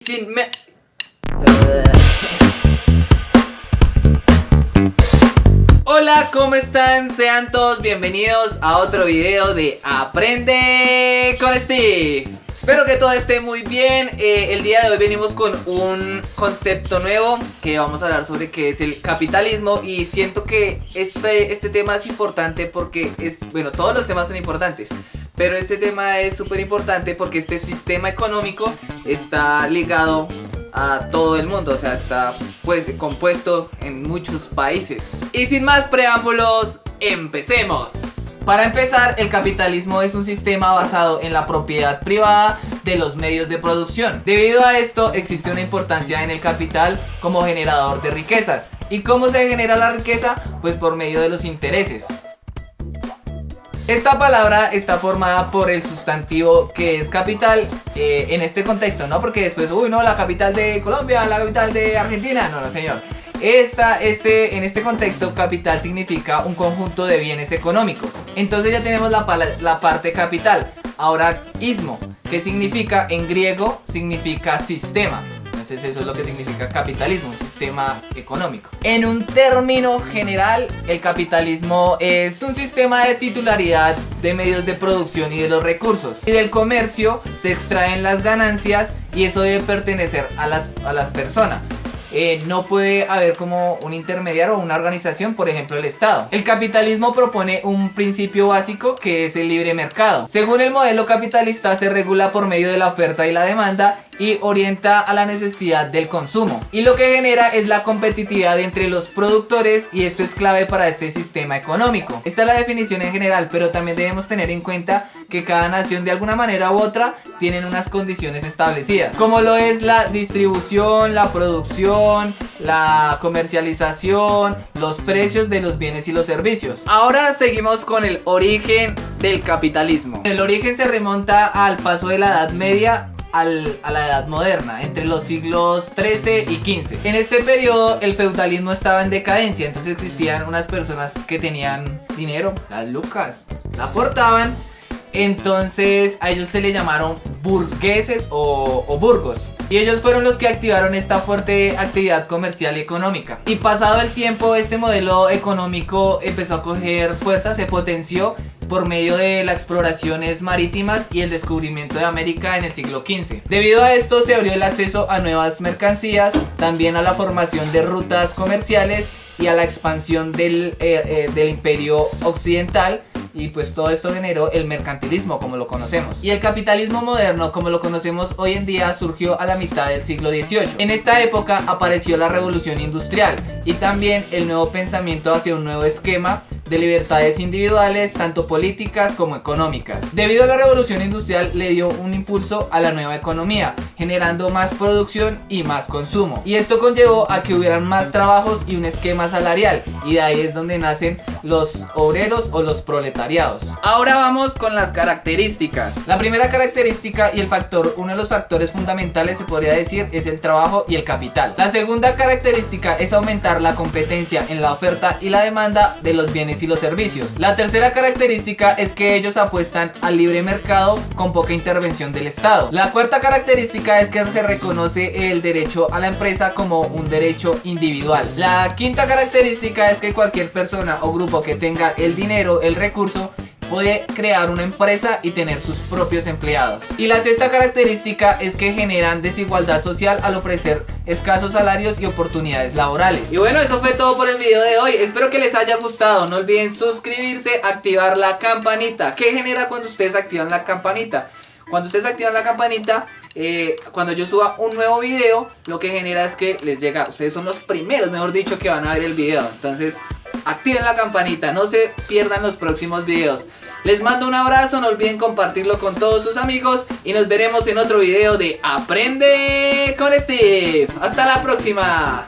Sin me... Hola, ¿cómo están? Sean todos bienvenidos a otro video de Aprende con Steve. Espero que todo esté muy bien. El día de hoy venimos con un concepto nuevo que vamos a hablar sobre qué es el capitalismo. Y siento que este tema es importante porque bueno, todos los temas son importantes, pero este tema es súper importante porque este sistema económico está ligado a todo el mundo, o sea, está pues compuesto en muchos países. Y sin más preámbulos, empecemos. Para empezar, el capitalismo es un sistema basado en la propiedad privada de los medios de producción. Debido a esto, existe una importancia en el capital como generador de riquezas. ¿Y cómo se genera la riqueza? Pues por medio de los intereses. Esta palabra está formada por el sustantivo que es capital en este contexto, ¿no? Porque después, no, la capital de Colombia, la capital de Argentina. No, señor. En este contexto, capital significa un conjunto de bienes económicos. Entonces ya tenemos la parte capital. Ahora, ismo, que significa en griego, significa sistema. Entonces eso es lo que significa capitalismo, un sistema económico. En un término general, el capitalismo es un sistema de titularidad de medios de producción y de los recursos. Y del comercio se extraen las ganancias y eso debe pertenecer a la persona. No puede haber como un intermediario o una organización, por ejemplo el Estado. El capitalismo propone un principio básico que es el libre mercado. Según el modelo capitalista, se regula por medio de la oferta y la demanda y orienta a la necesidad del consumo. Y lo que genera es la competitividad entre los productores, y esto es clave para este sistema económico. Esta es la definición en general, pero también debemos tener en cuenta que cada nación de alguna manera u otra tienen unas condiciones establecidas, como lo es la distribución, la producción, la comercialización, los precios de los bienes y los servicios. Ahora seguimos con el origen del capitalismo. El origen se remonta al paso de la Edad Media a la edad moderna, entre los siglos XIII y XV. En este periodo el feudalismo estaba en decadencia, entonces existían unas personas que tenían dinero, las lucas, la aportaban. Entonces a ellos se les llamaron burgueses o burgos. Y ellos fueron los que activaron esta fuerte actividad comercial y económica. Y pasado el tiempo, este modelo económico empezó a coger fuerza, se potenció por medio de las exploraciones marítimas y el descubrimiento de América en el siglo XV. Debido a esto se abrió el acceso a nuevas mercancías, también a la formación de rutas comerciales y a la expansión del imperio occidental. Y pues todo esto generó el mercantilismo como lo conocemos. Y el capitalismo moderno como lo conocemos hoy en día surgió a la mitad del siglo XVIII. En esta época apareció la revolución industrial y también el nuevo pensamiento hacia un nuevo esquema de libertades individuales, tanto políticas como económicas. Debido a la revolución industrial le dio un impulso a la nueva economía, generando más producción y más consumo. Y esto conllevó a que hubieran más trabajos y un esquema salarial, y de ahí es donde nacen los obreros o los proletariados. Ahora vamos con las características. La primera característica y uno de los factores fundamentales se podría decir es el trabajo y el capital. La segunda característica es aumentar la competencia en la oferta y la demanda de los bienes y los servicios. La tercera característica es que ellos apuestan al libre mercado con poca intervención del Estado. La cuarta característica es que se reconoce el derecho a la empresa como un derecho individual. La quinta característica es que cualquier persona o grupo que tenga el dinero, el recurso, puede crear una empresa y tener sus propios empleados. Y la sexta característica es que generan desigualdad social al ofrecer escasos salarios y oportunidades laborales. Y bueno, eso fue todo por el video de hoy. Espero que les haya gustado. No olviden suscribirse, activar la campanita. ¿Qué genera cuando ustedes activan la campanita? Cuando ustedes activan la campanita, cuando yo suba un nuevo video, lo que genera es que les llega, ustedes son los primeros, mejor dicho, que van a ver el video. Entonces activen la campanita, no se pierdan los próximos videos. Les mando un abrazo, no olviden compartirlo con todos sus amigos y nos veremos en otro video de Aprende con Steve. Hasta la próxima.